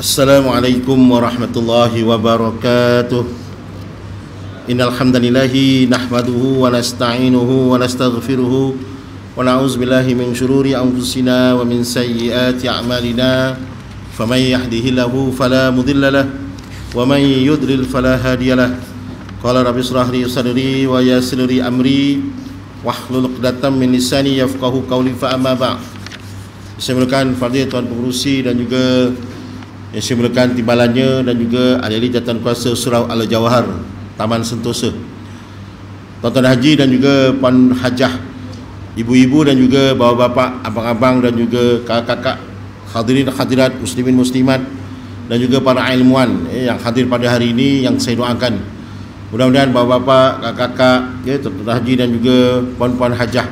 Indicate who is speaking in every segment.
Speaker 1: Assalamualaikum warahmatullahi wabarakatuh. Innal hamdalillahi nahmaduhu wa nasta'inuhu wa nastaghfiruhu wa na'udzu billahi min shururi anfusina wa min sayyiati a'malina. Faman yahdihillahu fala mudilla lahu wa man yudlil fala hadiya lahu. Qala rabbi ishrah li sadri wa yassir li amri wahlul 'uqdatam min lisani yafqahu qawli. Fa amma ba'd. Saya mulakan fadilah tuan pengurusi dan juga yang saya mulakan timbalannya dan juga ahli jawatan kuasa Surau Al-Jawahar Taman Sentosa, tuan-tuan haji dan juga puan hajah, ibu-ibu dan juga bapa-bapa, abang-abang dan juga kakak-kakak, hadirin hadirat, muslimin muslimat dan juga para ilmuwan yang hadir pada hari ini, yang saya doakan mudah-mudahan bapa-bapa, kakak-kakak, tuan-tuan haji dan juga puan-puan hajah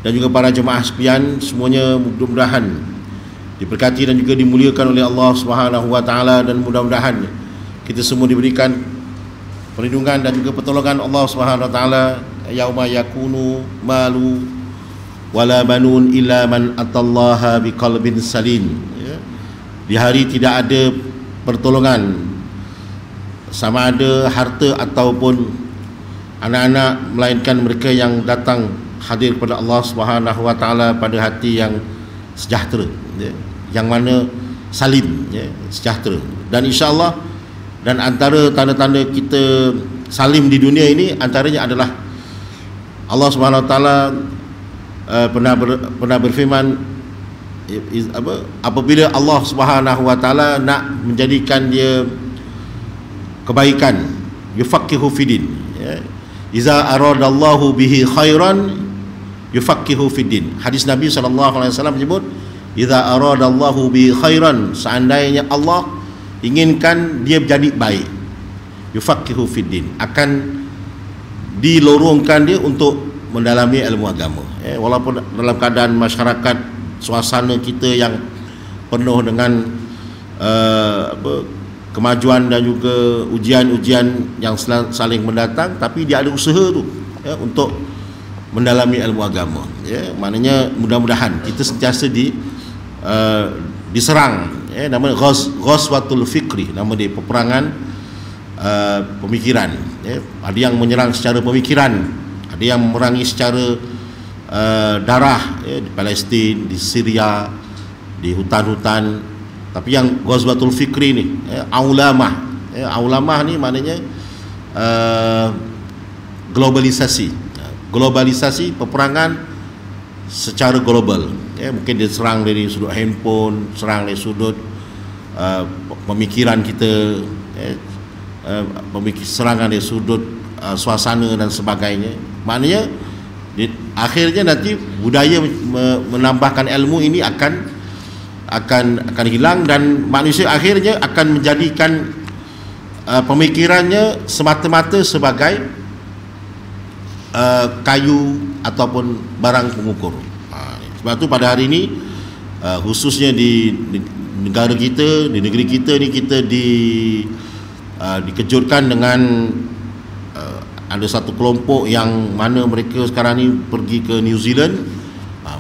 Speaker 1: dan juga para jemaah sekalian, semuanya mudah-mudahan diberkati dan juga dimuliakan oleh Allah Subhanahu wa taala, dan mudah-mudahan kita semua diberikan perlindungan dan juga pertolongan Allah Subhanahu wa taala. Yauma yakunu malu wala banun illa man atallaha biqalbin salim. Di hari tidak ada pertolongan, sama ada harta ataupun anak-anak, melainkan mereka yang datang hadir kepada Allah Subhanahu wa taala pada hati yang sejahtera, yang mana salim, sejahtera. Dan insya-Allah, dan antara tanda-tanda kita salim di dunia ini antaranya adalah Allah Subhanahu wa taala pernah berfirman, apabila Allah Subhanahu wa taala nak menjadikan dia kebaikan, yufaqihu fiddin, iza aradallahu bihi khairan yufaqihu fiddin. Hadis Nabi sallallahu alaihi wasallam menyebut, idza aradallahu bi khairan, seandainya Allah inginkan dia jadi baik, yufaqihu fiddin, akan dilorongkan dia untuk mendalami ilmu agama. Walaupun dalam keadaan masyarakat, suasana kita yang penuh dengan kemajuan dan juga ujian-ujian yang saling mendatang, tapi dia ada usaha tu untuk mendalami ilmu agama. Maknanya mudah-mudahan kita sentiasa diserang, nama ghazwatul fikri, nama dia peperangan pemikiran. Ada yang menyerang secara pemikiran, ada yang memerangi secara darah, di Palestin, di Syria, di hutan-hutan. Tapi yang ghazwatul fikri ni, aulamah, aulamah ni maknanya globalisasi, peperangan secara global. Mungkin dia serang dari sudut handphone, serang dari sudut pemikiran kita, serangan dari sudut suasana dan sebagainya. Maknanya akhirnya nanti budaya menambahkan ilmu ini akan hilang, dan manusia akhirnya akan menjadikan pemikirannya semata-mata sebagai kayu ataupun barang pengukur. Sebab tu pada hari ini, khususnya di negara kita, di negeri kita ni, kita dikejutkan dengan ada satu kelompok yang mana mereka sekarang ni pergi ke New Zealand,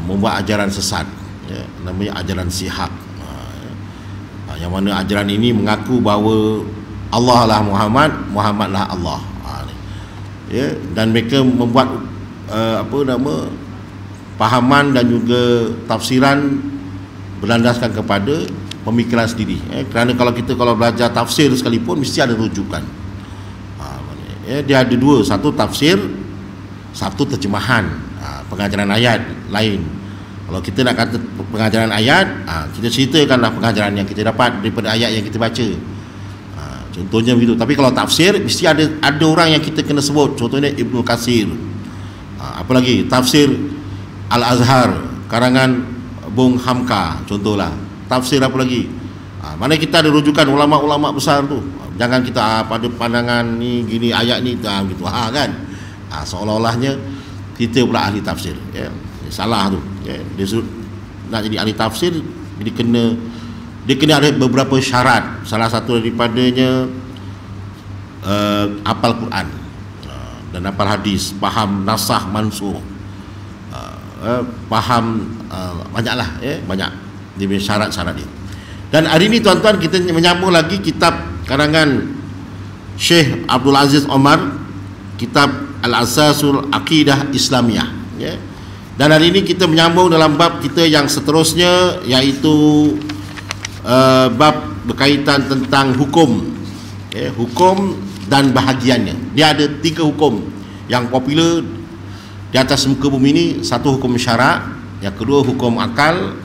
Speaker 1: membuat ajaran sesat, namanya ajaran Sihak, yang mana ajaran ini mengaku bahawa Allah lah Muhammad, Muhammad lah Allah. Dan mereka membuat pahaman dan juga tafsiran berlandaskan kepada pemikiran sendiri. Kerana kalau belajar tafsir sekalipun mesti ada rujukan. Dia ada dua, satu tafsir, satu terjemahan, pengajaran ayat lain. Kalau kita nak kata pengajaran ayat, kita ceritakanlah pengajaran yang kita dapat daripada ayat yang kita baca. Contohnya begitu. Tapi kalau tafsir, mesti ada orang yang kita kena sebut. Contohnya Ibnu Katsir. Apa lagi? Tafsir Al-Azhar karangan Bung Hamka, contohlah. Tafsir apa lagi? Mana kita ada rujukan ulama-ulama besar tu. Jangan kita pada pandangan ni gini, ayat ni gitu, kan? Seolah-olahnya kita pula ahli tafsir. Salah tu. Dia nak jadi ahli tafsir, dia kena ada beberapa syarat. Salah satu daripadanya hafal Quran dan hafal hadis, faham nasah mansukh, faham banyaklah, banyak dia punya syarat-syarat dia. Dan hari ini tuan-tuan, kita menyambung lagi kitab karangan Syekh Abdul Aziz Omar, kitab Al-Asasul Aqidah Islamiyah, ya. Dan hari ini kita menyambung dalam bab kita yang seterusnya, iaitu bab berkaitan tentang hukum, ya, hukum dan bahagiannya. Dia ada 3 hukum yang popular di atas muka bumi ini. Satu hukum syarak, yang kedua hukum akal,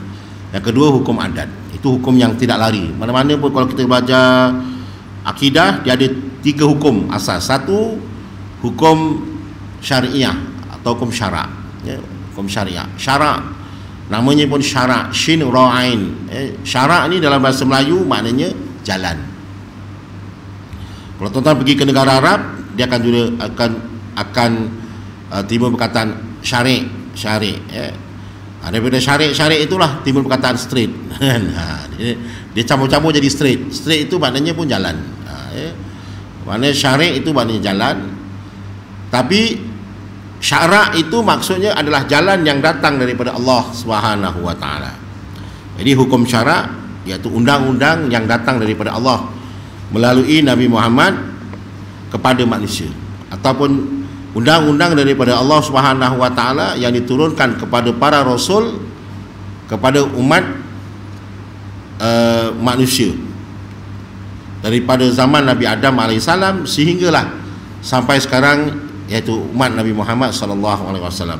Speaker 1: yang kedua hukum adat. Itu hukum yang tidak lari. Mana-mana pun kalau kita belajar akidah, dia ada 3 hukum asas. Satu, hukum syariah atau hukum syarak, ya, hukum syariah. Syarak, namanya pun syarak, shin ra'ain. Syarak ni dalam bahasa Melayu maknanya jalan. Kalau tuan-tuan pergi ke negara Arab, dia akan juga akan timbul perkataan syarik, ya. Daripada syarik itulah timbul perkataan straight. Dia campur-campur jadi straight. Straight itu maknanya pun jalan, ya. Maknanya syarik itu maknanya jalan. Tapi syarak itu maksudnya adalah jalan yang datang daripada Allah Subhanahu wa taala. Jadi hukum syarak iaitu undang-undang yang datang daripada Allah melalui Nabi Muhammad kepada manusia, ataupun undang-undang daripada Allah Subhanahu wa taala yang diturunkan kepada para rasul kepada umat manusia daripada zaman Nabi Adam alaihissalam sehinggalah sampai sekarang, iaitu umat Nabi Muhammad sallallahu alaihi wasallam.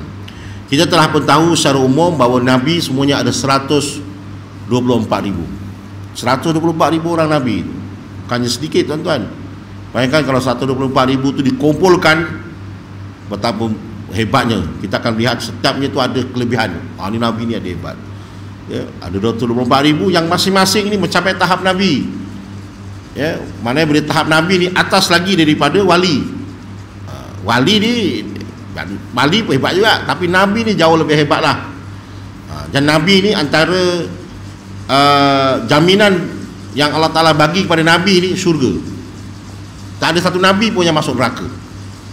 Speaker 1: Kita telah pun tahu secara umum bahawa nabi semuanya ada 124,000 orang nabi. Bukannya sedikit, tuan-tuan. Bayangkan kalau 124,000 itu dikumpulkan, betapa hebatnya. Kita akan lihat setiapnya itu ada kelebihan. Ini nabi ni ada hebat, ya. Ada 224,000 yang masing-masing ini mencapai tahap nabi, ya. Maknanya boleh tahap nabi ni atas lagi daripada wali. Wali pun hebat juga, tapi nabi ni jauh lebih hebat lah. Dan nabi ni antara jaminan yang Allah Ta'ala bagi kepada nabi ni syurga. Tak ada satu nabi pun yang masuk neraka.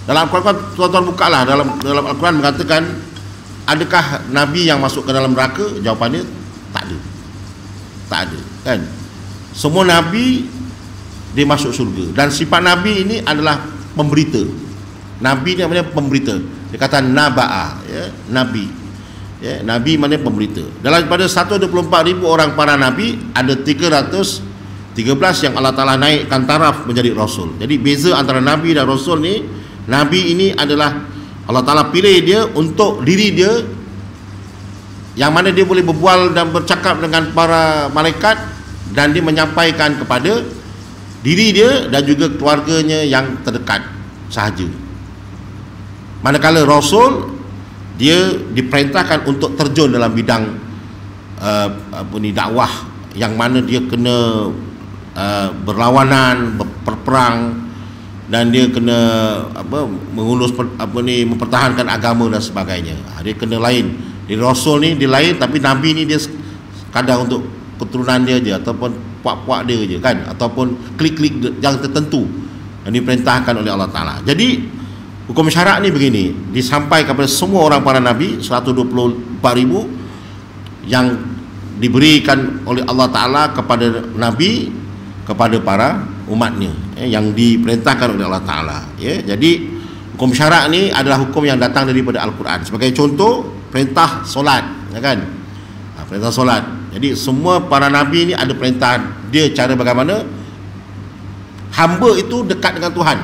Speaker 1: Dalam Al-Quran, tuan-tuan buka lah, dalam Al-Quran mengatakan, adakah nabi yang masuk ke dalam neraka? Jawapannya tak ada. Tak ada, kan? Semua nabi dia masuk syurga. Dan sifat nabi ini adalah pemberita. Nabi ni maknanya pemberita. Dia kata naba'a, ya, nabi, ya, nabi maknanya pemberita. Dalam pada 124,000 orang para nabi, ada 313 yang Allah Ta'ala naikkan taraf menjadi rasul. Jadi beza antara nabi dan rasul ni, nabi ini adalah Allah Ta'ala pilih dia untuk diri dia, yang mana dia boleh berbual dan bercakap dengan para malaikat, dan dia menyampaikan kepada diri dia dan juga keluarganya yang terdekat sahaja. Manakala rasul, dia diperintahkan untuk terjun dalam bidang dakwah, yang mana dia kena berlawanan, berperang, dan dia kena mengurus mempertahankan agama dan sebagainya. Dia kena lain. Di rasul ni dia lain, tapi nabi ni dia kadang untuk keturunan dia je, ataupun puak-puak dia je, kan, ataupun klik-klik yang tertentu yang diperintahkan oleh Allah Ta'ala. Jadi hukum syarak ni begini, disampaikan kepada semua orang para nabi, 124,000 yang diberikan oleh Allah Ta'ala kepada nabi, kepada para umatnya, yang diperintahkan oleh Allah Ta'ala, ya. Jadi hukum syarak ni adalah hukum yang datang daripada Al-Quran. Sebagai contoh, perintah solat, ya kan, perintah solat. Jadi semua para nabi ni ada perintah dia, cara bagaimana hamba itu dekat dengan Tuhan.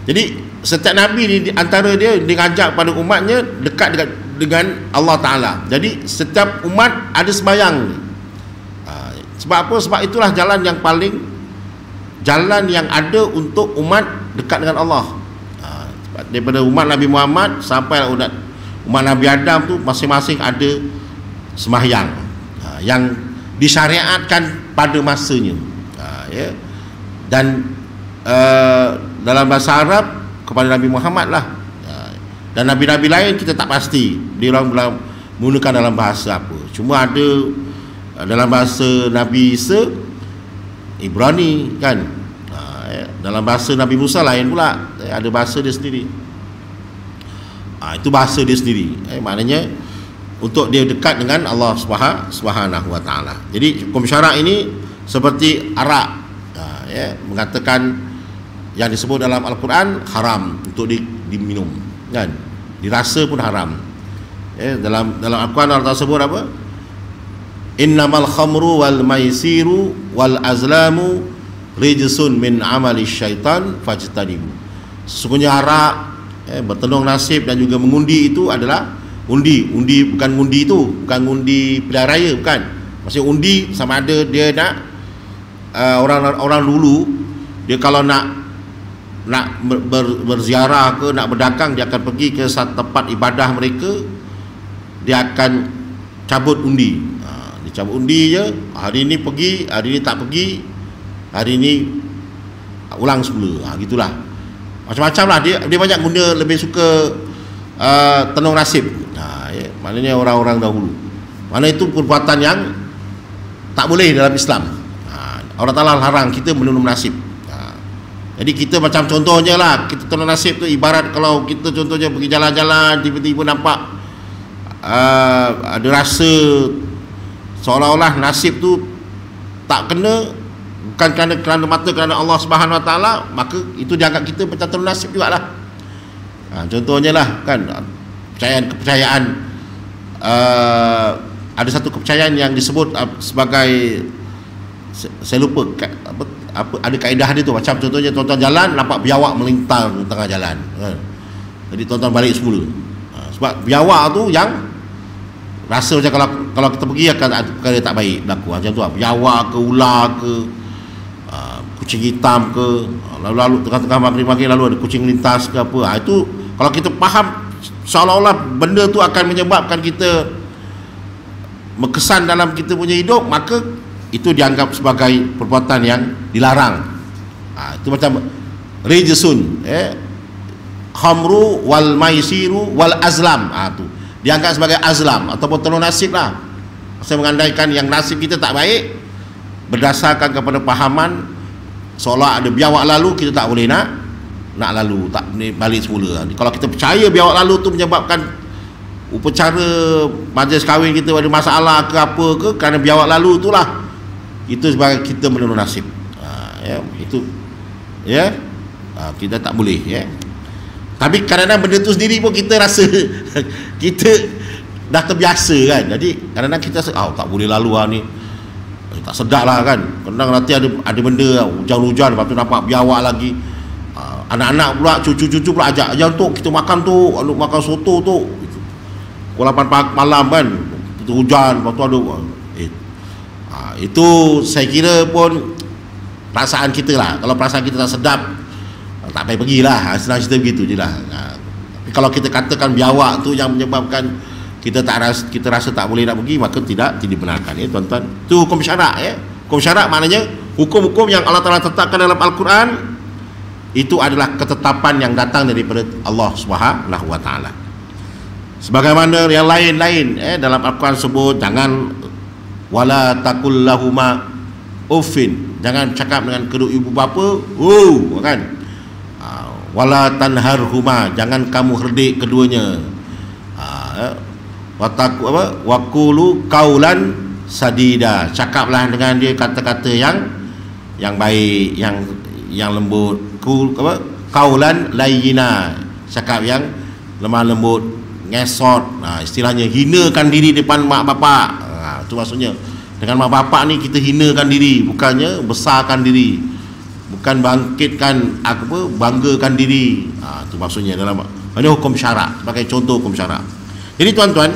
Speaker 1: Jadi setiap nabi ni antara dia ngajak pada umatnya dekat dengan Allah Ta'ala. Jadi setiap umat ada sembahyang. Sebab apa? Sebab itulah jalan yang paling, jalan yang ada untuk umat dekat dengan Allah. Daripada umat Nabi Muhammad sampai umat Nabi Adam tu masing-masing ada sembahyang yang disyariatkan pada masanya, ya. Dan dalam bahasa Arab kepada Nabi Muhammad lah, dan nabi-nabi lain kita tak pasti dia orang menggunakan dalam bahasa apa. Cuma ada dalam bahasa Nabi Isa, Ibrani, kan, dalam bahasa Nabi Musa lain pula, ada bahasa dia sendiri. Itu bahasa dia sendiri, maknanya untuk dia dekat dengan Allah Subhanahu wa taala. Jadi hukum syarak ini seperti arak, mengatakan yang disebut dalam Al-Quran haram untuk diminum, kan? Dirasa pun haram. Dalam Al-Quran Allah sebut apa? Innamal khamru wal maisiru wal azlamu rijsun min amali syaitan fajtanibu. Sesungguhnya arak, bertenung nasib dan juga mengundi itu adalah undi bukan ngundi itu, bukan ngundi pilihan raya, bukan. Maksudnya undi sama ada dia nak orang dulu dia kalau nak berziarah ke, nak berdagang, dia akan pergi ke satu tempat ibadah mereka, dia akan cabut undi. Dia cabut undi je, hari ni pergi, hari ni tak pergi, hari ni ulang semula. Gitulah. Macam-macam lah, dia banyak guna, lebih suka tenung nasib. Maknanya orang-orang dahulu. Mana itu perbuatan yang tak boleh dalam Islam. Allah Ta'ala larang kita menenung nasib. Jadi kita macam contohnya lah, kita tenung nasib tu ibarat kalau kita contohnya pergi jalan-jalan, tiba-tiba nampak ada rasa seolah-olah nasib tu tak kena, bukan kerana mata, kerana Allah Subhanahu wa taala, maka itu dianggap kita macam tenung nasib jugalah. Contohnya lah kan, kepercayaan ada satu kepercayaan yang disebut sebagai, saya lupa apa ada kaedah dia tu, macam contohnya tuan-tuan jalan nampak biawak melintang tengah jalan, jadi tuan-tuan balik semula. Sebab biawak tu yang rasa macam kalau kita pergi akan perkara tak baik berlaku. Macam tu lah, biawak ke, ular ke, kucing hitam ke, lalu tengah-tengah maghrib lalu ada kucing lintas ke apa. Itu kalau kita faham seolah-olah benda tu akan menyebabkan kita berkesan dalam kita punya hidup, maka itu dianggap sebagai perbuatan yang dilarang. Itu macam rijsun, khamru wal maisiru wal azlam, tu dianggap sebagai azlam ataupun tenung nasib lah. Saya mengandaikan yang nasib kita tak baik berdasarkan kepada pahaman seolah ada biawak lalu, kita tak boleh nak lalu, tak boleh balik semula. Kalau kita percaya biawak lalu tu menyebabkan upacara majlis kahwin kita ada masalah ke apa ke kerana biawak lalu itulah, itu sebagai kita menenung nasib. Itu kita tak boleh. Tapi kadang-kadang benda tu sendiri pun kita rasa kita dah terbiasa kan. Jadi kadang-kadang kita rasa tak boleh lalu ni, tak sedap lah kan. Kadang nanti ada benda hujan-hujan, lepas tu nampak biawak lagi, anak-anak pula, cucu-cucu pula ajak tu kita makan tu, makan soto tu pukul 8 malam kan, itu hujan, lepas tu ada itu saya kira pun perasaan kita lah. Kalau perasaan kita tak sedap, tak payah pergilah, senang cerita begitu je lah. Tapi kalau kita katakan biawak tu yang menyebabkan kita rasa tak boleh nak pergi, maka tidak dibenarkan, tuan-tuan. Itu hukum syarak. Hukum syarak maknanya hukum-hukum yang Allah Ta'ala tetapkan dalam Al-Quran, itu adalah ketetapan yang datang daripada Allah Subhanahu wa taala. Sebagaimana yang lain-lain dalam Al-Quran sebut, jangan wala taqul lahuma uffin, jangan cakap dengan kedua ibu bapa kan. Wala tanharhuma, jangan kamu herdik keduanya. Waqulu qaulan sadida, cakaplah dengan dia kata-kata yang baik, yang lembut. Qaulan layyina, cakap yang lemah lembut, ngesot. Istilahnya hinakan diri depan mak bapak. Itu maksudnya, dengan mak bapak ni kita hinakan diri, bukannya besarkan diri, bukan bangkitkan banggakan diri. Itu maksudnya dalam ini hukum syarak, sebagai contoh hukum syarak. Jadi tuan-tuan,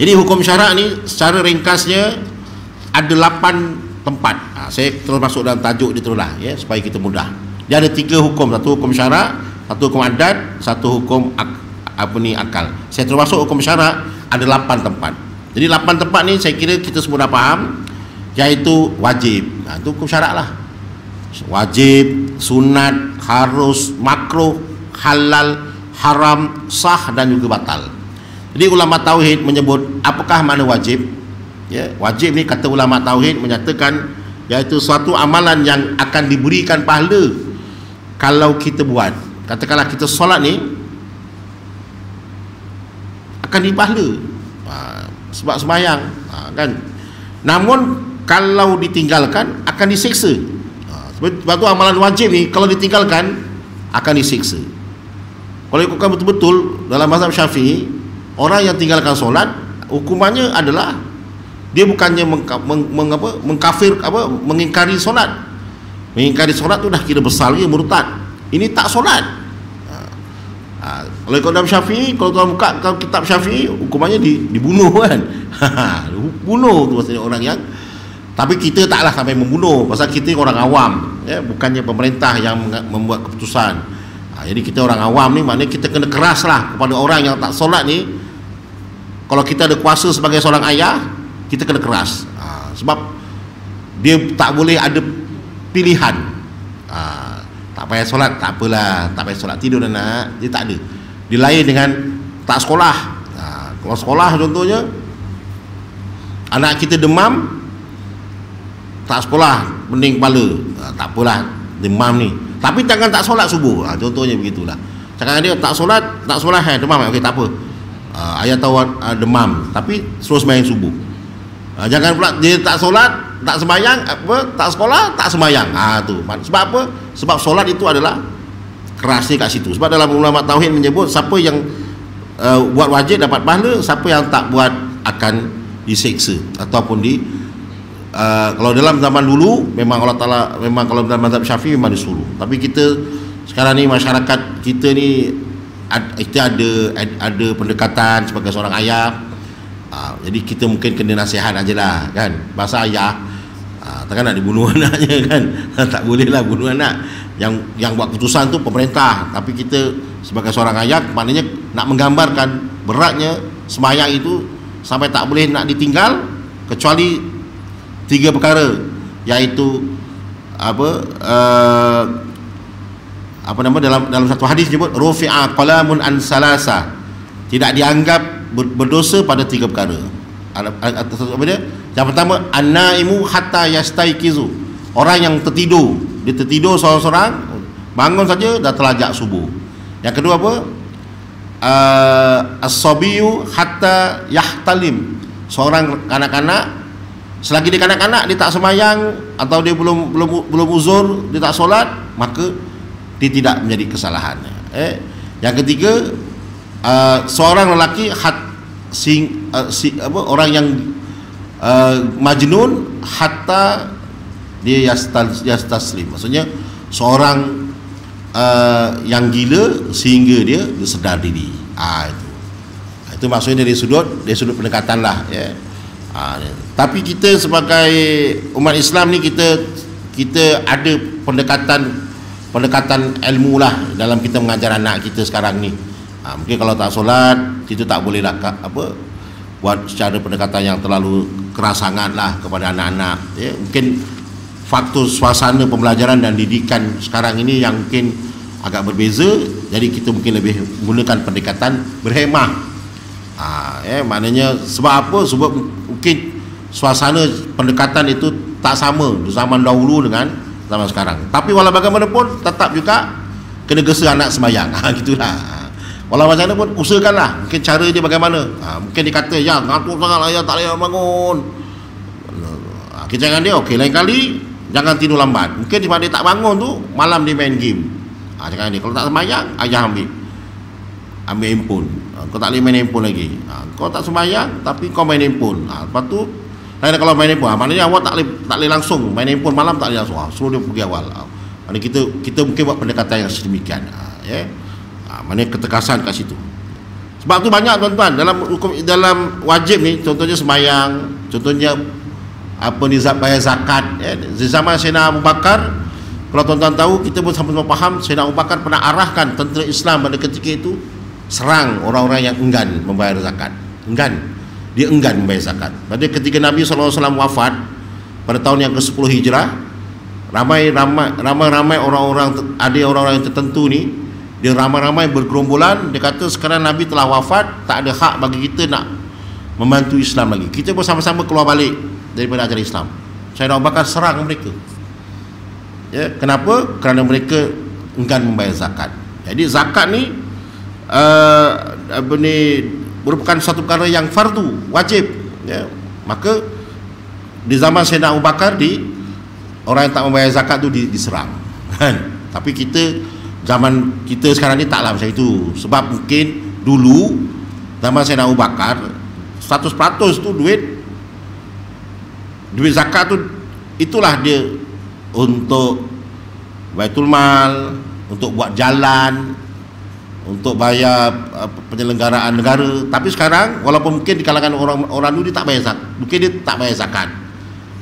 Speaker 1: jadi hukum syarak ni secara ringkasnya ada 8 tempat. Saya terus masuk dalam tajuk dia teruslah, supaya kita mudah. Dia ada 3 hukum, satu hukum syarak, satu hukum adat, satu hukum akal. Saya terus masuk hukum syarak, ada 8 tempat. Jadi 8 tempat ni saya kira kita semua dah faham, iaitu wajib. Itu hukum syarak lah. Wajib, sunat, harus, makruh, halal, haram, sah dan juga batal. Jadi ulama tauhid menyebut apakah makna wajib? Wajib ni kata ulama tauhid menyatakan iaitu suatu amalan yang akan diberikan pahala kalau kita buat. Katakanlah kita solat ni akan dipahala, sebab sembahyang, kan. Namun kalau ditinggalkan akan disiksa. Sebab tu amalan wajib ni kalau ditinggalkan akan disiksa. Kalau ikutkan betul-betul dalam mazhab Syafi'i, orang yang tinggalkan solat hukumannya adalah dia bukannya mengkafir mengingkari solat. Mengingkari solat tu dah kira besar lagi, murtad. Ini tak solat. Kalau ikut dalam Syafi'i, kalau tuan buka kitab Syafi'i, hukumannya dibunuh, kan. Bunuh tu maksudnya orang yang. Tapi kita taklah sampai membunuh, pasal kita orang awam, ya, bukannya pemerintah yang membuat keputusan. Jadi kita orang awam ni, maknanya kita kena keras lah kepada orang yang tak solat ni. Kalau kita ada kuasa sebagai seorang ayah, kita kena keras, sebab dia tak boleh ada pilihan. Tak payah solat, tak apalah, tak payah solat, tidur anak, dia tak ada. Dia lain dengan tak sekolah. Kalau sekolah contohnya, anak kita demam, tak sekolah, pening kepala, tak apalah, demam ni, tapi jangan tak solat subuh, contohnya begitulah. Cakap dia tak solat, demam, okey, tak apa, ayah tahu demam, tapi terus main subuh. Jangan pula dia tak solat, tak sembahyang, tak sekolah, tak sembahyang. Tu sebab apa? Sebab solat itu adalah kerasnya kat situ. Sebab dalam ulama tauhid menyebut siapa yang buat wajib dapat pahala, siapa yang tak buat akan disiksa ataupun kalau dalam zaman dulu memang Allah Taala, memang kalau dalam mazhab Syafi'i memang disuruh. Tapi kita sekarang ni, masyarakat kita ni kita ada pendekatan sebagai seorang ayah. Jadi kita mungkin kena nasihat ajalah, kan. Bahasa ayah, takkan nak dibunuh anaknya, kan. Tak boleh lah bunuh anak. Yang buat keputusan tu pemerintah, tapi kita sebagai seorang ayah, maknanya nak menggambarkan beratnya sembahyang itu sampai tak boleh nak ditinggal kecuali 3 perkara, iaitu dalam satu hadis disebut rufi'a qalamun an salasa, tidak dianggap berdosa pada 3 perkara. Apa dia? Yang pertama, an-naimu hatta yastaiqizu, orang yang tertidur, dia tertidur seorang-seorang, bangun saja dah terlajak subuh. Yang kedua apa? As-sabiyu hatta yahtalim, seorang kanak-kanak, selagi dia kanak-kanak, dia tak sembahyang atau dia belum uzur, dia tak solat, maka dia tidak menjadi kesalahan. Yang ketiga, seorang lelaki orang yang majnun hatta dia yastaslim, maksudnya seorang yang gila sehingga dia sedar diri. Itu maksudnya dari sudut pendekatan lah, ya. Tapi kita sebagai umat Islam ni, kita ada pendekatan ilmu lah dalam kita mengajar anak kita sekarang ni. Mungkin kalau tak solat, kita tak boleh lah buat secara pendekatan yang terlalu keras sangat lah kepada anak-anak, ya. Mungkin faktor suasana pembelajaran dan didikan sekarang ini yang mungkin agak berbeza, jadi kita mungkin lebih menggunakan pendekatan berhemah. Maknanya sebab apa? Sebab mungkin suasana pendekatan itu tak sama di zaman dahulu dengan zaman sekarang. Tapi walau bagaimanapun tetap juga kena gesa anak sembahyang. Gitulah. Walau macam mana pun usahakanlah. Mungkin cara dia bagaimana. Mungkin dia kata, ya ngantuk sangat ayah, tak boleh bangun. Kita jangan dia, okey, lain kali jangan tidur lambat. Mungkin sebab dia tak bangun tu, malam dia main game. Jangan dia, kalau tak sembahyang, ayah ambil handphone. Kau tak boleh main handphone lagi. Kau tak sembahyang tapi kau main handphone. Lepas tu kalau main handphone, maknanya awak tak boleh langsung main handphone malam, tak boleh langsung. Suruh dia pergi awal. Maknanya kita mungkin buat pendekatan yang sedemikian, ya. Maknanya ketekasan kat situ. Sebab tu banyak tuan-tuan dalam wajib ni, contohnya sembahyang, contohnya bayar zakat, ya. Di zaman Sayyidina Abu Bakar, kalau tuan-tuan tahu, kita pun sama-sama faham, Sayyidina Abu Bakar pernah arahkan tentera Islam pada ketika itu serang orang-orang yang enggan membayar zakat. Dia enggan membayar zakat. Pada ketika Nabi SAW wafat pada tahun yang ke-10 Hijrah, ramai orang-orang, ada orang-orang yang tertentu ni, dia ramai-ramai bergerombolan, dia kata sekarang Nabi telah wafat, tak ada hak bagi kita nak membantu Islam lagi. Kita bersama-sama keluar balik daripada ajaran Islam. Sayyidina Abu Bakar serang mereka. Ya, kenapa? Kerana mereka enggan membayar zakat. Jadi zakat ni merupakan satu perkara yang fardu, wajib, ya. Maka di zaman Sayyidina Abu Bakar, orang yang tak membayar zakat tu diserang, kan? Tapi zaman kita sekarang ni taklah macam itu. Sebab mungkin dulu zaman Sayyidina Abu Bakar 100% tu duit zakat tu, itulah dia untuk Baitul Mal, untuk buat jalan, untuk bayar penyelenggaraan negara. Tapi sekarang walaupun mungkin di kalangan orang dulu dia tak bayar zakat, mungkin dia tak bayar zakat,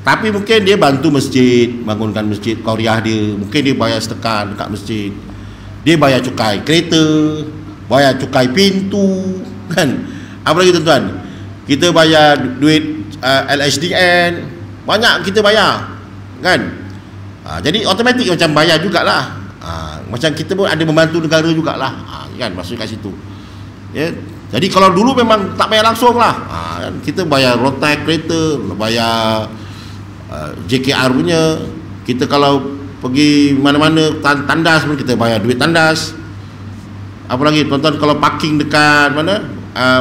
Speaker 1: tapi mungkin dia bantu masjid, bangunkan masjid qaryah dia, mungkin dia bayar sedekah dekat masjid, dia bayar cukai kereta, bayar cukai pintu, kan? Apa lagi tuan-tuan, kita bayar duit LHDN, banyak kita bayar, kan? Jadi automatik macam bayar jugalah. Macam kita pun ada membantu negara jugalah, kan? Masuk kat situ, ya. Jadi kalau dulu memang tak bayar langsung lah, kan? Kita bayar rotai kereta, bayar JKR punya. Kita kalau pergi mana-mana tandas pun kita bayar duit tandas. Apa lagi tuan-tuan, kalau parking dekat mana,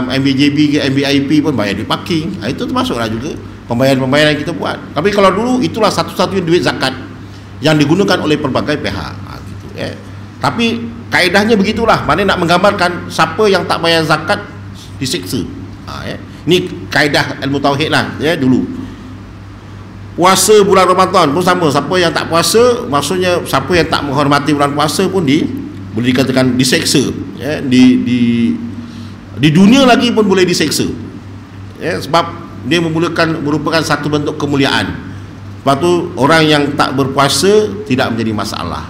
Speaker 1: MBJB ke MBIP pun bayar duit parking. Itu termasuklah juga pembayaran-pembayaran yang kita buat. Tapi kalau dulu itulah satu-satunya duit zakat yang digunakan oleh pelbagai pihak, gitu, ya. Tapi kaedahnya begitulah, mana nak menggambarkan siapa yang tak bayar zakat disiksa, ya. Ini kaedah ilmu tauhid lah, ya. Dulu puasa bulan Ramadan pun sama, siapa yang tak puasa, maksudnya siapa yang tak menghormati bulan puasa pun boleh dikatakan disiksa, ya. Di dunia lagi pun boleh disiksa, ya, sebab dia merupakan satu bentuk kemuliaan. Sebab tu orang yang tak berpuasa tidak menjadi masalah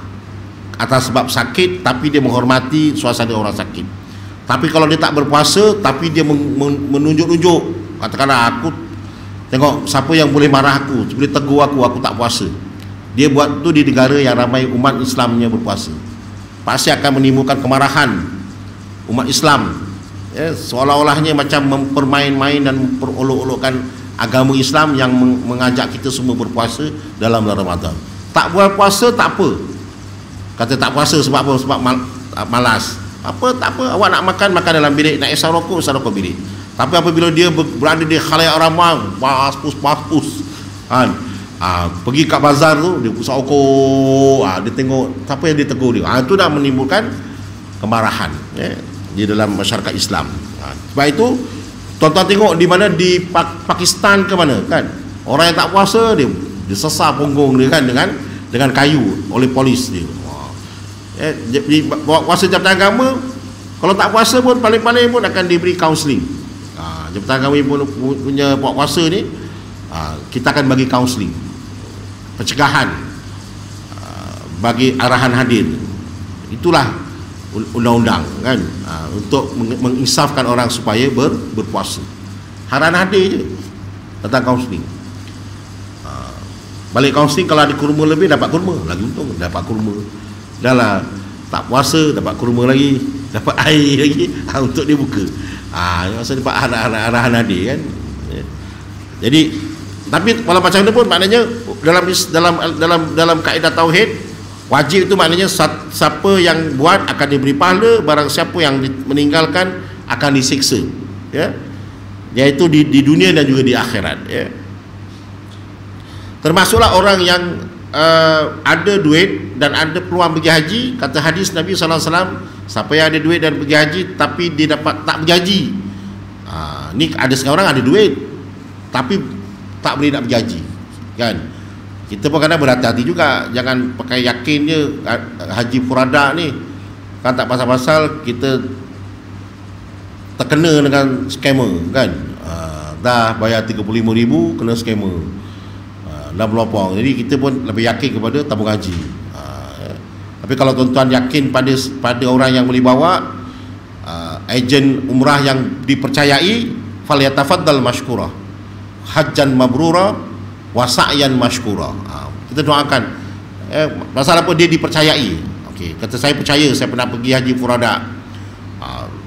Speaker 1: atas sebab sakit, tapi dia menghormati suasana orang sakit. Tapi kalau dia tak berpuasa tapi dia menunjuk-nunjuk, katakanlah aku tengok siapa yang boleh marah aku, boleh tegur aku tak puasa. Dia buat tu di negara yang ramai umat Islamnya berpuasa, pasti akan menimbulkan kemarahan umat Islam, ya, seolah-olahnya macam mempermain-main dan memperolok-olokkan agama Islam yang mengajak kita semua berpuasa dalam bulan Ramadan. Tak buat puasa tak apa, kata tak puasa sebab apa? Sebab malas. Tak apa, awak nak makan dalam bilik, nak isap rokok bilik. Tapi apabila dia berada di khalayak ramai, paspus, kan, pergi kat bazar tu, dia pusat rokok, dia tengok siapa yang dia tegur dia, itu dah menimbulkan kemarahan, ya, di dalam masyarakat Islam. Sebab itu tuan-tuan tengok di mana, di Pakistan ke mana, kan, orang yang tak puasa dia sesar punggung dia, kan, dengan kayu oleh polis dia. Jadi puasa Jabatan Agama, kalau tak puasa pun paling-paling pun akan diberi kaunseling. Jabatan Agama pun punya puasa ni, kita akan bagi kaunseling, pencegahan, bagi arahan hadir. Itulah undang-undang, kan, untuk menginsafkan orang supaya berpuasa. Arahan hadir je tentang kaunseling. Balik kaunseling, kalau ada kurma lebih dapat kurma, lagi untung dapat kurma. Dah lah tak puasa dapat kurma lagi, dapat air lagi, untuk dia buka. Maksudnya dapat arahan hadir, kan. Jadi tapi kalau macam mana pun, maknanya dalam kaedah tauhid, wajib itu maknanya siapa yang buat akan diberi pahala, barang siapa yang meninggalkan akan disiksa, ya, iaitu di dunia dan juga di akhirat, ya. Termasuklah orang yang ada duit dan ada peluang pergi haji. Kata hadis Nabi SAW, siapa yang ada duit dan pergi haji tapi dia tak pergi haji, ni ada sekarang ada duit tapi tak boleh nak pergi haji, kan. Kita pun kadang berhati-hati juga, jangan pakai yakin je haji furada ni, kan, tak pasal-pasal kita terkena dengan scammer, kan. Dah bayar 35,000 kena scammer, dah melopong. Jadi kita pun lebih yakin kepada tabung haji. Tapi kalau tuan-tuan yakin pada orang yang boleh bawa, ejen umrah yang dipercayai, falyatafaddal mashkura hajjan mabrura wa sa'yan mashkura. Kita doakan, pasal apa? Dia dipercayai. Okey, kata saya percaya, saya pernah pergi haji furada,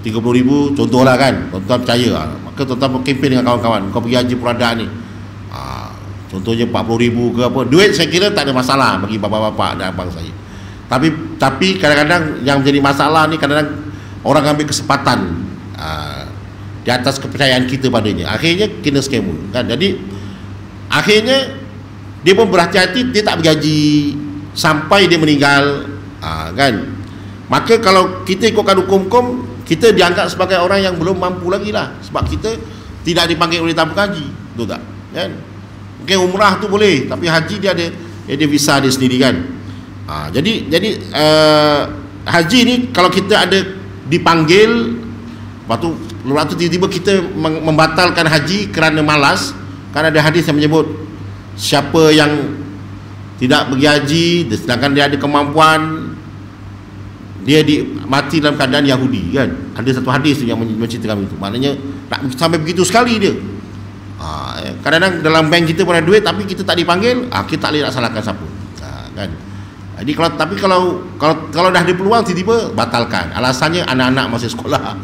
Speaker 1: 30,000 contohlah, kan, tuan-tuan percaya, maka tuan-tuan berkempen dengan kawan-kawan, kau pergi haji furada ni, contohnya 40,000 ke apa, duit saya kira tak ada masalah bagi bapa-bapa dan abang saya. Tapi kadang-kadang yang menjadi masalah ni, kadang-kadang orang ambil kesempatan, di atas kepercayaan kita padanya, akhirnya kena scammer kan. Jadi akhirnya dia pun berhati-hati, dia tak bergaji sampai dia meninggal, kan. Maka kalau kita ikutkan hukum-hukum, kita dianggap sebagai orang yang belum mampu lagi lah, sebab kita tidak dipanggil oleh tabung haji, betul tak kan. Mungkin umrah tu boleh, tapi haji dia ada visa dia sendiri kan. Jadi haji ni kalau kita ada dipanggil, lepas tu tiba-tiba kita membatalkan haji kerana malas, kan ada hadis yang menyebut siapa yang tidak pergi haji sedangkan dia ada kemampuan, dia mati dalam keadaan Yahudi kan. Ada satu hadis tu yang menceritakan itu. Maknanya tak sampai begitu sekali dia. Kadang-kadang dalam bank kita pun ada duit tapi kita tak dipanggil, kita tak boleh nak salahkan siapa, kan. Jadi kalau dah ada peluang, tiba-tiba batalkan. Alasannya anak-anak masih sekolah,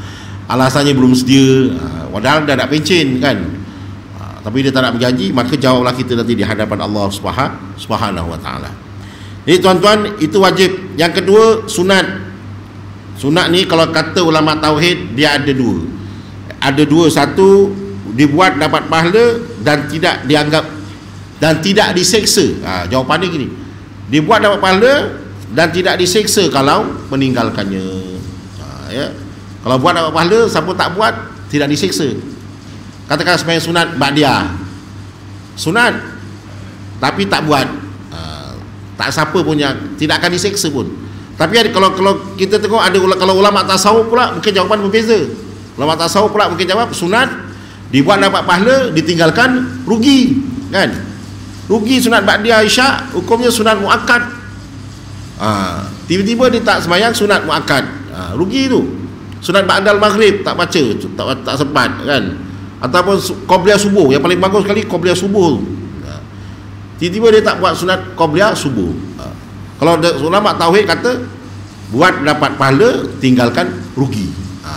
Speaker 1: alasannya belum sedia, padahal dah nak pencen kan. Tapi dia tak nak berjanji, maka jawablah kita nanti di hadapan Allah Subhanahu wa taala. Jadi tuan-tuan, itu wajib. Yang kedua, sunat. Sunat ni kalau kata ulama tauhid, dia ada dua. Ada dua, satu dibuat dapat pahala dan tidak dianggap dan tidak diseksa. Jawapannya gini, dibuat dapat pahala dan tidak diseksa kalau meninggalkannya. Ya. Kalau buat dapat pahala, siapa tak buat tidak diseksa. Katakan sembahyang sunat ba'diyah, sunat tapi tak buat, tak siapa pun yang tidak akan diseksa pun. Tapi kalau kita tengok ada kalau ulama tasawuf pula mungkin jawapan berbeza. Ulama tasawuf pula mungkin jawab sunat dibuat dapat pahala, ditinggalkan rugi kan. Rugi sunat ba'diyah isyak, hukumnya sunat muakkad. Tiba-tiba dia tak sembahyang sunat muakkad, rugi tu. Sunat ba'dal maghrib tak baca, tak sempat kan. Ataupun qabliyah subuh, yang paling bagus sekali qabliyah subuh. Tiba-tiba dia tak buat sunat qabliyah subuh. Kalau ulama tauhid kata buat dapat pahala, tinggalkan rugi.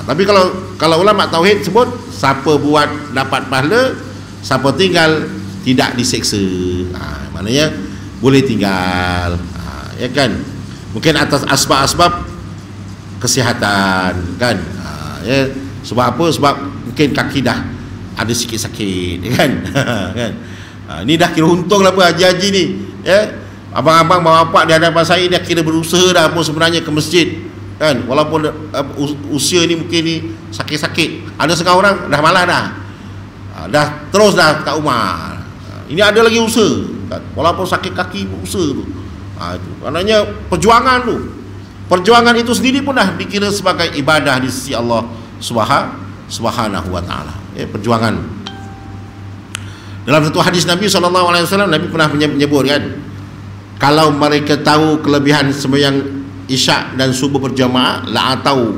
Speaker 1: Tapi kalau ulama tauhid sebut siapa buat dapat pahala, siapa tinggal tidak diseksa. Maknanya boleh tinggal, ya kan. Mungkin atas asbab-asbab kesihatan kan. Ya, sebab apa? Sebab mungkin kaki dah ada sikit sakit kan. Kan. Ni dah kira untung lah apa haji-haji ni, ya. Abang-abang bapak di hadapan saya dia kira berusaha dah pun sebenarnya ke masjid kan, walaupun usia ni mungkin ni sakit-sakit. Ada setengah orang dah malas dah terus dah kat rumah. Ini ada lagi usaha kan? Walaupun sakit kaki usaha tu. Itu maknanya perjuangan tu. Perjuangan itu sendiri pun dah dikira sebagai ibadah di sisi Allah Subhanahu wa taala. Perjuangan. Dalam satu hadis Nabi SAW, Nabi pernah menyebut kan, kalau mereka tahu kelebihan sembahyang isyak dan subuh berjamaah, la atau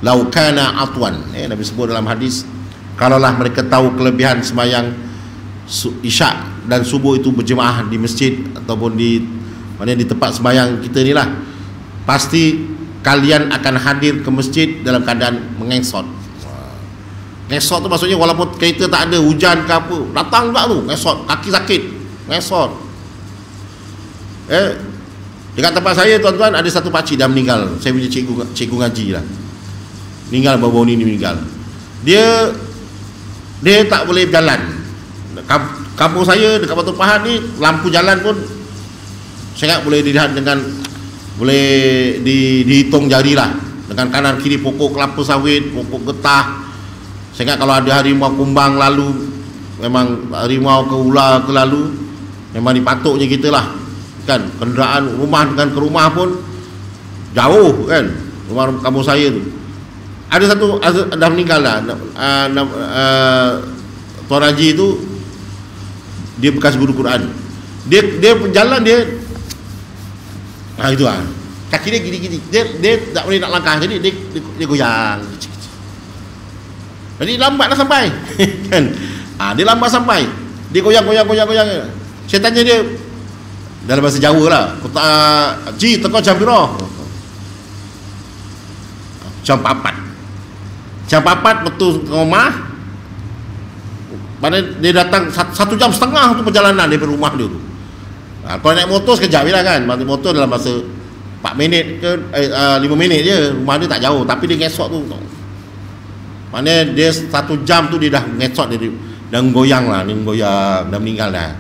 Speaker 1: laukana atwan. Nabi sebut dalam hadis, kalaulah mereka tahu kelebihan sembahyang isyak dan subuh itu berjemaah di masjid ataupun di tempat sembahyang kita ni lah, pasti kalian akan hadir ke masjid dalam keadaan mengesot. Ngesot tu maksudnya walaupun kereta tak ada, hujan ke apa, datang juga tu ngesot, kaki sakit ngesot. Dekat tempat saya tuan-tuan ada satu pakcik dah meninggal. Saya punya cikgu ngaji lah, meninggal baru-baru ni meninggal. Dia tak boleh berjalan. Kampung saya dekat Batu Pahat ni, lampu jalan pun saya ingat boleh dilihat dengan, boleh dihitung jari lah, dengan kanan kiri pokok kelapa sawit, pokok getah. Saya ingat kalau ada harimau kumbang lalu, memang harimau ke ular ke lalu, memang dipatutnya kita lah kan. Kenderaan rumah dengan ke rumah pun jauh kan, rumah kampung saya tu. Ada satu dah meninggal lah, Tuan Haji tu, dia bekas guru Quran. Dia berjalan dia itu lah, kaki dia gini-gini, dia tak boleh nak langkah, jadi dia goyang. Jadi lambat nak sampai kan. Dia lambat sampai, dia goyang. Saya tanya dia dalam bahasa Jawa lah, Ji, teko jam piro? Jam 4 betul ke rumah. Mana dia datang 1 jam setengah tu perjalanan dari rumah dia tu. Kalau naik motor sekejap je lah kan. Naik motor dalam masa 4 minit ke 5 minit je. Rumah dia tak jauh, tapi dia ngesok tu. Maknanya dia 1 jam tu dia dah ngecot, dia dah goyang lah, dia goyang, dah meninggal dah.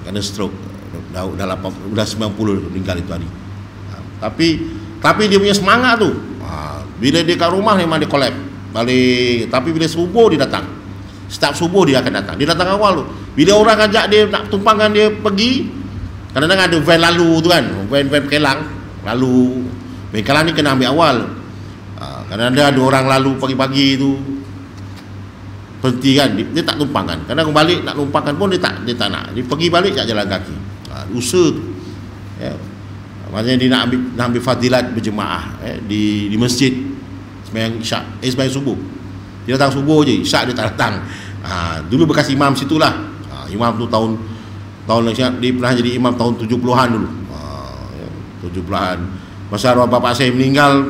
Speaker 1: Kena stroke. Dah 90 meninggal itu hari. Tapi dia punya semangat tu, bila dia kat rumah memang dia collapse balik. Tapi bila subuh dia datang, setiap subuh dia akan datang. Dia datang awal tu. Bila orang ajak dia nak tumpangkan dia pergi, kadang-kadang ada van lalu tu kan, van Kelang lalu. Van Kelang ni kena ambil awal. Kadang-kadang ada orang lalu pagi-pagi tu berhenti kan, dia tak tumpangkan. Kadang balik nak tumpangkan pun dia tak nak. Dia pergi balik tak jalan kaki. Usaha tu. Ya. Maksudnya dia nak ambil fadilat berjemaah di masjid sembahyang isyak, sembahyang subuh. Dia datang subuh je, isyak dia tak datang. Dulu bekas imam situlah. Imam tu tahun dia pernah jadi imam tahun 70-an dulu. 70-an. Masa arwah bapak saya meninggal,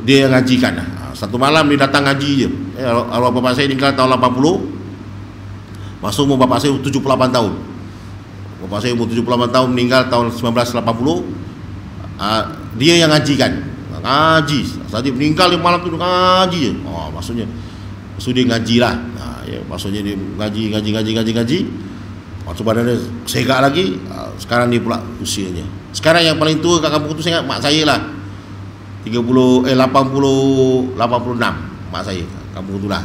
Speaker 1: dia yang ngajikan. Satu malam dia datang ngaji je. Arwah bapak saya meninggal tahun 80. Masa umur bapak saya 78 tahun. Bapak saya umur 78 tahun, meninggal tahun 1980. Dia yang ngajikan. Ngaji. Saat dia meninggal dia malam tu ngaji je. Maksudnya dia ngaji lah. Maksudnya dia ngaji. Waktu badan dia segak lagi. Sekarang dia pula usianya. Sekarang yang paling tua kat kampung tu saya ingat mak saya lah. 86 mak saya kampung tu lah.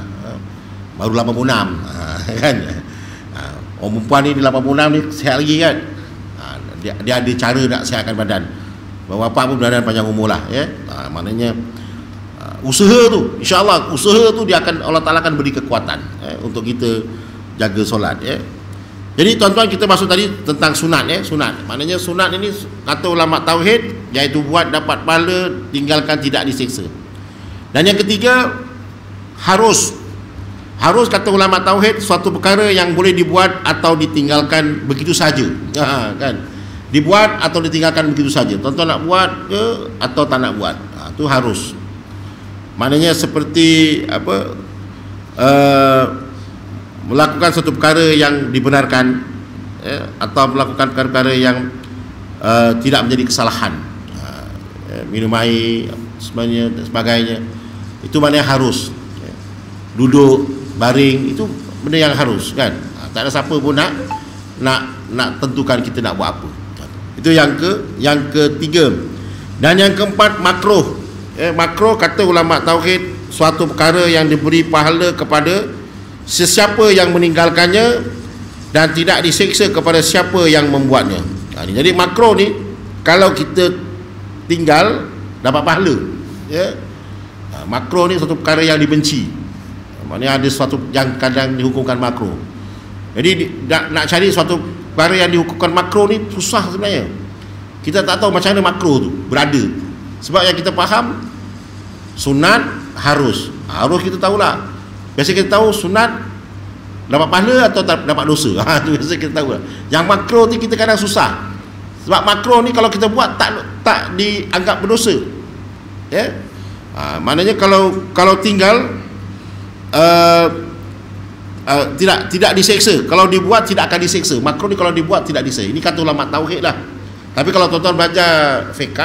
Speaker 1: Baru 86 kan. Orang perempuan ni 86 ni sihat lagi kan. Dia ada cara nak sihatkan badan. Bapak pun badan panjang umur lah ya. Maknanya usaha tu, insya-Allah usaha tu dia akan, Allah Taala akan beri kekuatan untuk kita jaga solat ya. Jadi tuan-tuan, kita masuk tadi tentang sunat ya, sunat. Maknanya sunat ini kata ulama tauhid, iaitu buat dapat pahala, tinggalkan tidak disiksa. Dan yang ketiga, harus kata ulama tauhid suatu perkara yang boleh dibuat atau ditinggalkan begitu saja. Kan? Dibuat atau ditinggalkan begitu saja. Tuan-tuan nak buat ke atau tak nak buat. Itu harus. Maknanya seperti apa? Melakukan satu perkara yang dibenarkan atau melakukan perkara yang tidak menjadi kesalahan, minum air sebenarnya dan sebagainya, itu maknanya harus. Duduk baring itu benda yang harus kan. Tak ada siapa pun nak tentukan kita nak buat apa. Itu yang ketiga. Dan yang keempat, makruh. Makruh kata ulama tauhid suatu perkara yang diberi pahala kepada sesiapa yang meninggalkannya dan tidak disiksa kepada siapa yang membuatnya. Jadi makruh ni kalau kita tinggal dapat pahala ya. Makruh ni satu perkara yang dibenci. Maknanya ada sesuatu yang kadang dihukumkan makruh. Jadi nak cari suatu perkara yang dihukumkan makruh ni susah sebenarnya. Kita tak tahu macam mana makruh tu berada. Sebab yang kita faham sunat harus kita tahulah. Biasa kita tahu sunat dapat pahala atau dapat dosa. Tu biasa kita tahu. Yang makruh ni kita kadang susah. Sebab makruh ni kalau kita buat tak dianggap berdosa. Ya. Maknanya kalau tinggal tidak diseksa. Kalau dibuat tidak akan diseksa. Makruh ni kalau dibuat tidak diseksa. Ini kata ulama tauhid lah. Tapi kalau tuan-tuan belajar fiqh,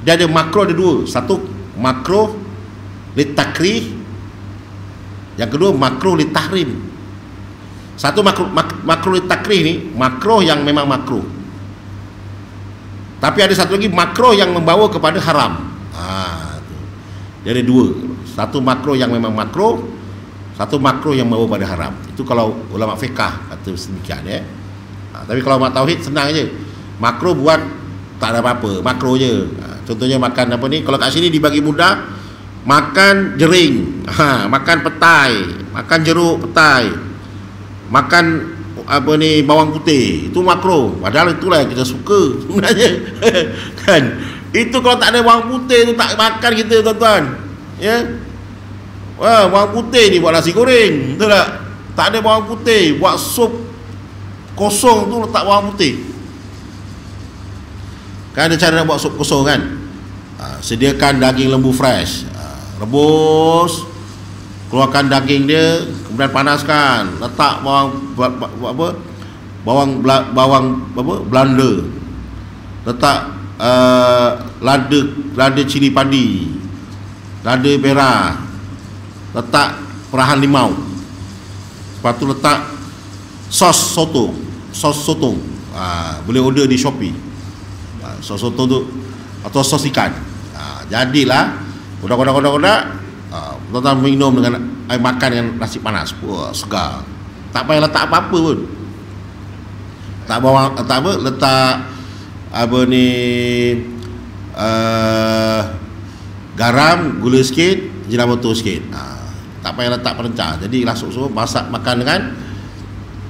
Speaker 1: dia ada makruh ada dua. Satu makruh litakrih, yang kedua makruh litahrim. Satu makruh litakrih ni makruh yang memang makruh. Tapi ada satu lagi makruh yang membawa kepada haram. Dia ada dua. Satu makruh yang memang makruh, satu makruh yang membawa kepada haram. Itu kalau ulama fiqh kata sedemikian ya. Tapi kalau ulama tauhid senang aja. Makruh buat tak ada apa-apa, makruh je. Contohnya makan apa ni, kalau kat sini dibagi mudah, makan jering, makan petai, makan jeruk petai, makan apa ni bawang putih, itu makruh. Padahal itulah yang kita suka sebenarnya. Kan? Itu kalau tak ada bawang putih tu tak makan kita tuan-tuan. Ya. Wah, bawang putih ni buat nasi goreng, betul tak? Tak ada bawang putih, buat sup kosong tu letak bawang putih. Kan ada cara nak buat sup kosong kan? Sediakan daging lembu fresh, rebus, keluarkan daging dia, kemudian panaskan, letak bawang Belanda, letak lada cili padi, dada merah, letak perahan limau, lepas tu letak sos soto. Boleh order di Shopee. Sos soto tu atau sos ikan. Jadilah kodak. Tuan-tuan minum dengan air makan dengan nasi panas. Wah, segar. Tak payah letak apa-apa pun. Tak bawang, tak apa, letak apa ni, garam, gula sikit, jinamoto sikit. Tak payah letak perencah. Jadi langsung masak makan dengan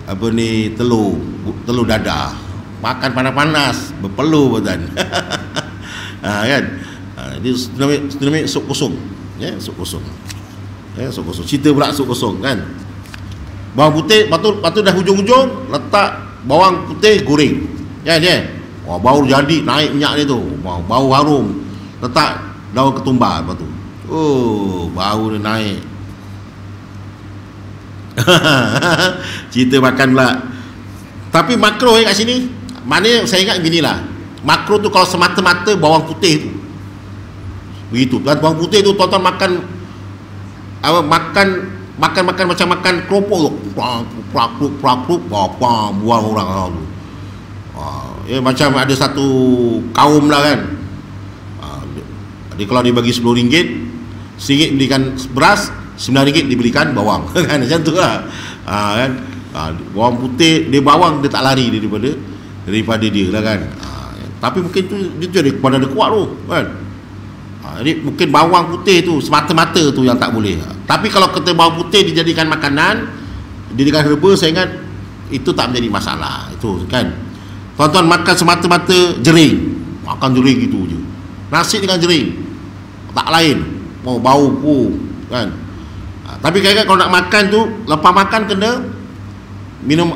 Speaker 1: apa ni, telur dadah. Makan panas-panas, berpeluh badan. Kan? Ini sebenarnya sup kosong. Ya, sup kosong. Sup kosong. Cerita pula sup kosong kan. Bawang putih, lepas tu dah hujung-hujung letak bawang putih goreng. Ya dia. Wah, bau jadi naik minyak dia tu. Wah, bau harum. Letak daun ketumbar lepas tu. Oh, bau dia naik. Cerita makan pula. Tapi makro kat sini, maknanya saya ingat beginilah. Makro tu kalau semata-mata bawang putih tu. Begitu. Dan bawang putih tu tuan-tuan makan macam makan keropok tu. Buang orang tu. Macam ada satu kaum lah kan. Jadi kalau dia bagi RM10, RM1 belikan beras, RM9 dibelikan bawang. Kan macam tu lah. Kan? Bawang putih, dia bawang dia tak lari daripada dia lah kan. Tapi mungkin tu dia tu pada dia kuat tu kan. Jadi mungkin bawang putih tu semata-mata tu yang tak boleh. Tapi kalau kita bawang putih dijadikan makanan, dijadikan herba, saya ingat itu tak menjadi masalah. Itu kan. Tuan-tuan makan semata-mata jering, makan jering gitu je. Nasi dengan jering, tak lain. Mau bau pun kan. Tapi kadang-kadang kalau nak makan tu, lepas makan kena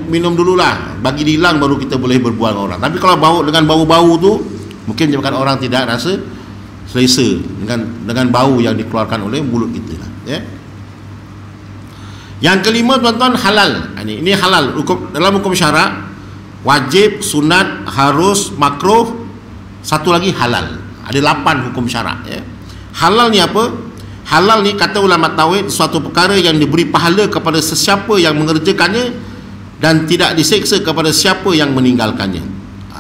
Speaker 1: minum dululah, bagi hilang baru kita boleh berbual dengan orang. Tapi kalau dengan bau-bau tu, mungkin menyebabkan orang tidak rasa selesa dengan bau yang dikeluarkan oleh mulut kita lah, ya. Yang kelima tuan-tuan, halal. Ini halal dalam hukum syarak. Wajib, sunat, harus, makruh, satu lagi halal. Ada 8 hukum syarak, ya. Halal ni apa? Halal ni kata ulama tauhid, suatu perkara yang diberi pahala kepada sesiapa yang mengerjakannya dan tidak diseksa kepada siapa yang meninggalkannya.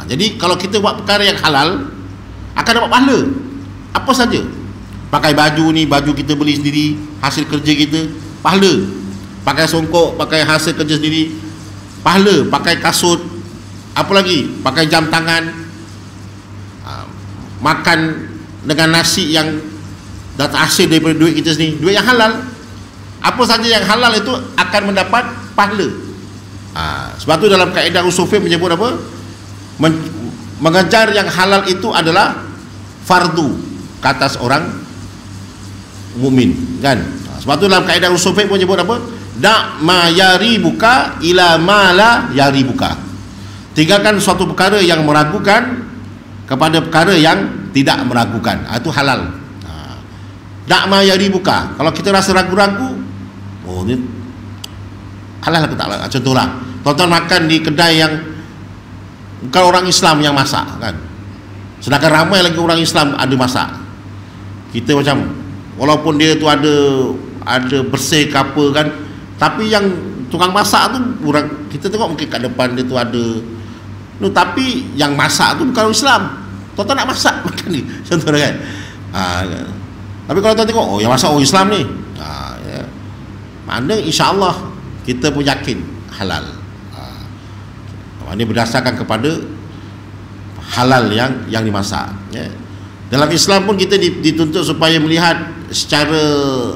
Speaker 1: Jadi kalau kita buat perkara yang halal, akan dapat pahala. Apa saja. Pakai baju ni, baju kita beli sendiri, hasil kerja kita, pahala. Pakai songkok, pakai hasil kerja sendiri, pahala. Pakai kasut, apa lagi? Pakai jam tangan, makan dengan nasi yang hasil daripada duit kita sendiri, duit yang halal. Apa saja yang halal itu akan mendapat pahala. Sebab tu dalam kaedah usul fiqh menyebut apa? Mengejar yang halal itu adalah fardu ke atas orang mukmin, kan? Sebab tu dalam kaedah usul fiqh menyebut apa? Da' ma yaribuka ila ma la yaribuka. Tinggalkan suatu perkara yang meragukan kepada perkara yang tidak meragukan. Itu halal. Da' ma yaribuka. Kalau kita rasa ragu-ragu, oh ni halal ke tak halal? Contohlah, tuan-tuan makan di kedai yang bukan orang Islam yang masak, kan? Sedangkan ramai lagi orang Islam ada masak. Kita macam, walaupun dia tu ada bersih ke apa kan, tapi yang tukang masak tu orang, kita tengok mungkin kat depan dia tu ada tapi yang masak tu bukan orang Islam. Tuan-tuan nak masak makan ni, contoh kan. Tapi kalau tuan tengok, oh yang masak orang Islam ni, ya. Mana insya-Allah kita pun yakin halal. Ini berdasarkan kepada halal yang dimasak, ya. Dalam Islam pun kita dituntut supaya melihat secara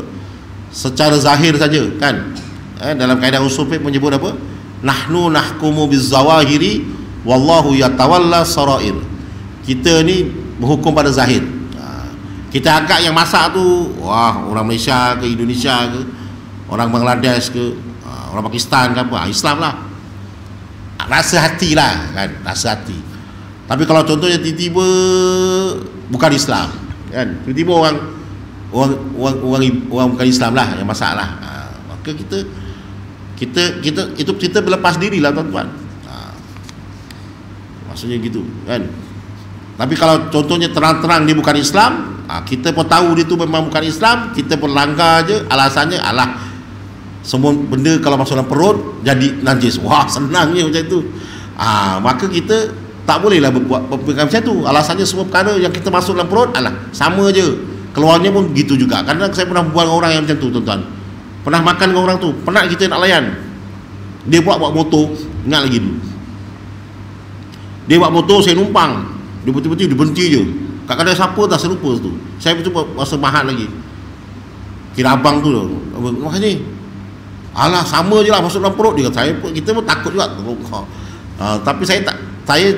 Speaker 1: zahir saja, kan. Dalam kaedah usul fiqh menyebut apa? Nahnu nahkumu bizawahiri wallahu yatawalla sarair. Kita ni berhukum pada zahir. Kita agak yang masak tu, wah, orang Malaysia ke, Indonesia ke, orang Bangladesh ke, orang Pakistan ke apa, Islam lah. Rasa hati lah, kan, rasa hati. Tapi kalau contohnya tiba-tiba bukan Islam, kan, tiba-tiba orang bukan Islam lah yang masak lah, maka kita berlepas diri lah, tuan-tuan. Maksudnya gitu, kan. Tapi kalau contohnya terang-terang dia bukan Islam, Kita pun tahu dia tu memang bukan Islam, kita pun langgar je, alasannya alah semua benda kalau masuk dalam perut jadi najis. Wah, senangnya macam tu. Maka kita tak bolehlah berbuat macam tu. Alasannya semua perkara yang kita masuk dalam perut alah sama je, keluarnya pun gitu juga. Kerana saya pernah berbual dengan orang yang macam tu, tuan-tuan. Pernah makan dengan orang tu, penat kita nak layan. Dia bawa motor, ingat lagi dulu. Dia bawa motor, saya numpang. Dia betul-betul dia berhenti je. Kadang-kadang siapa dah serupa tu. Saya betul masa mahat lagi. Kira abang tu maknanya alah sama je lah masuk dalam perut dia. Kita pun takut juga. Tapi saya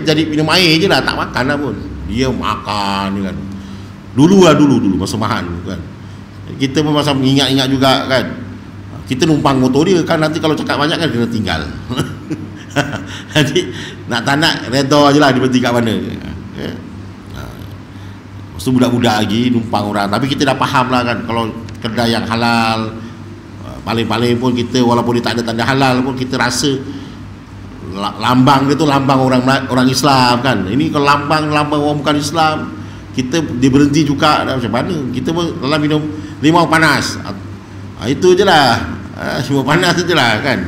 Speaker 1: jadi minum air je lah, tak makan lah pun. Dia makan kan. Dulu masa mahat kan. Kita pun masa ingat-ingat juga kan. Kita numpang motor dia kan, nanti kalau cakap banyak kan kena tinggal. Jadi nak tak nak redha je lah dia berhenti kat mana. Lepas tu budak-budak lagi numpang orang. Tapi kita dah faham lah kan, kalau kedai yang halal, paling-paling pun kita walaupun dia tak ada tanda halal pun kita rasa lambang dia tu lambang orang Islam kan. Ini kalau lambang orang bukan Islam, kita dia berhenti juga dah, macam mana kita pun dalam minum limau panas. Itu je lah, limau panas je lah kan.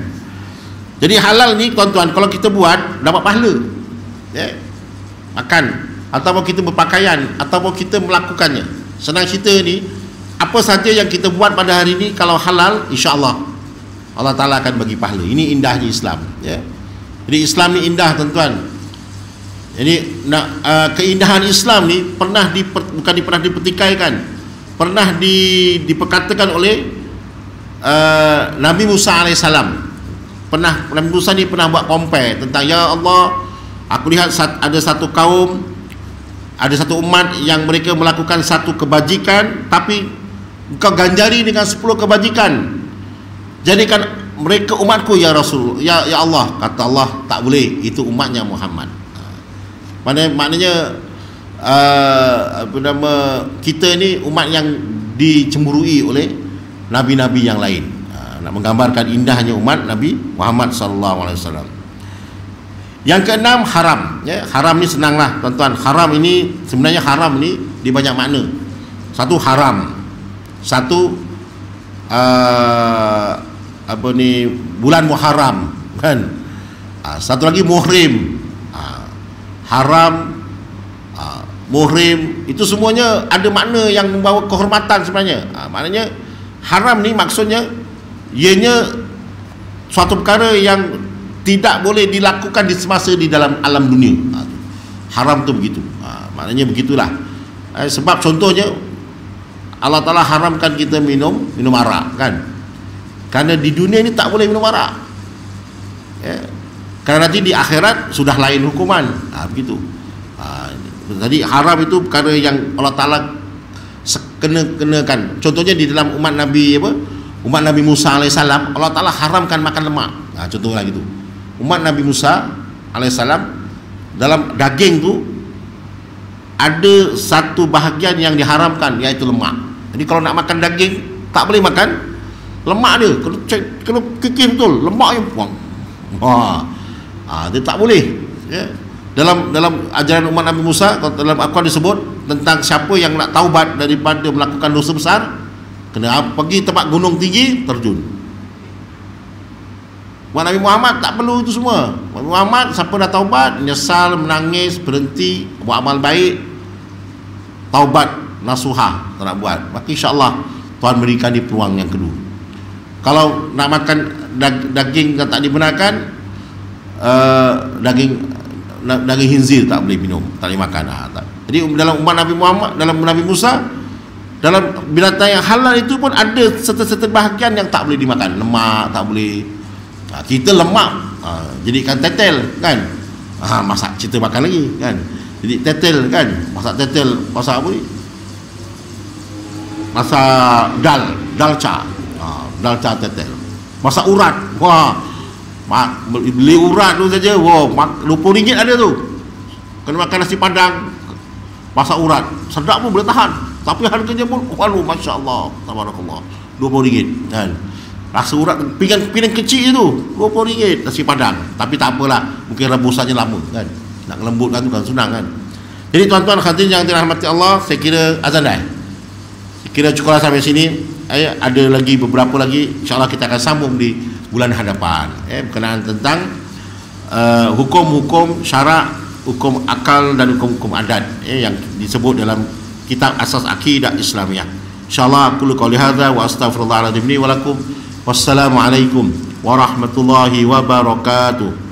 Speaker 1: Jadi halal ni tuan-tuan, kalau kita buat dapat pahala, makan ataupun kita berpakaian ataupun kita melakukannya. Senang cerita ni, apa saja yang kita buat pada hari ni kalau halal, insya-Allah Allah Ta'ala akan bagi pahala. Ini indahnya Islam, ya. Jadi Islam ni indah, tuan-tuan. Jadi keindahan Islam ni bukan pernah dipertikaikan, pernah diperkatakan oleh Nabi Musa alaihissalam. Nabi Musa ni pernah buat compare tentang, ya Allah, aku lihat ada satu kaum, ada satu umat yang mereka melakukan satu kebajikan, tapi engkau ganjari dengan 10 kebajikan. Jadikan mereka umatku ya Rasul, ya Allah. Kata Allah, tak boleh, itu umatnya Muhammad. Maknanya kita ni umat yang dicemburui oleh nabi-nabi yang lain. Nak menggambarkan indahnya umat Nabi Muhammad sallallahu alaihi wasallam. Yang keenam, haram, ya. Haram ni senanglah, tuan-tuan. Haram ini sebenarnya haram ni dia banyak makna. Satu haram, satu bulan Muharram kan. Satu lagi muhrim. Haram, muhrim, itu semuanya ada makna yang membawa kehormatan sebenarnya. Maknanya haram ni maksudnya ianya suatu perkara yang tidak boleh dilakukan di semasa di dalam alam dunia. Haram tu begitu. Maknanya begitulah. Sebab contohnya Allah Ta'ala haramkan kita minum arak kan. Kerana di dunia ni tak boleh minum arak, ya. Kerana nanti di akhirat sudah lain hukuman. Begitu. Jadi haram itu perkara yang Allah Ta'ala kenakan. Contohnya di dalam umat Nabi umat Nabi Musa alaihissalam, Allah Ta'ala haramkan makan lemak. Contohnya gitu. Umat Nabi Musa alaihissalam, dalam daging tu ada satu bahagian yang diharamkan, iaitu lemak. Jadi kalau nak makan daging tak boleh makan lemak dia, kena kekeh betul, lemaknya buang. Dia tak boleh, ya. Dalam ajaran umat Nabi Musa, dalam Al-Quran disebut tentang siapa yang nak taubat daripada melakukan dosa besar, kena pergi tempat gunung tinggi, terjun. Umat Nabi Muhammad tak perlu itu semua. Nabi Muhammad siapa dah taubat, menyesal, menangis, berhenti, buat amal baik, taubat nasuhah, tak nak buat, maka insya-Allah Tuhan berikan dia peluang yang kedua. Kalau nak makan daging yang tak dibenarkan, daging khinzir tak boleh minum, tak boleh makan. Jadi dalam umat Nabi Muhammad, dalam Nabi Musa, dalam binatang yang halal itu pun ada serta-serta bahagian yang tak boleh dimakan. Lemak tak boleh. Kita lemak jadikan tetel kan. Masak, cerita makan lagi kan. Jadi tetel kan, masak tetel, masak apa ni? Masak dalca. Dalca tetel. Masak urat. Wah. Beli urat tu saja, wow, RM20 ada tu. Kena makan nasi padang, masak urat, sedap pun boleh tahan. Tapi harganya pun, waduh, masya-Allah, tabarakallah, RM20 kan. Rasa urat pinggan kecil je tu, RM20 nasi padang. Tapi tak apalah, mungkin rebusannya lama kan. Nak lembutkan tu kan senang kan. Jadi tuan-tuan hadirin yang dirahmati Allah, saya kira azan dah. Kira cukuplah sampai sini. Ada lagi beberapa lagi, insyaAllah kita akan sambung di bulan hadapan, berkenaan tentang hukum-hukum syarak, hukum akal dan hukum-hukum adat yang disebut dalam kitab Asas Akidah Islamiyah. InsyaAllah aku qouli hadza wa astaghfirullahaladzim li wa lakum. Wassalamualaikum warahmatullahi wabarakatuh.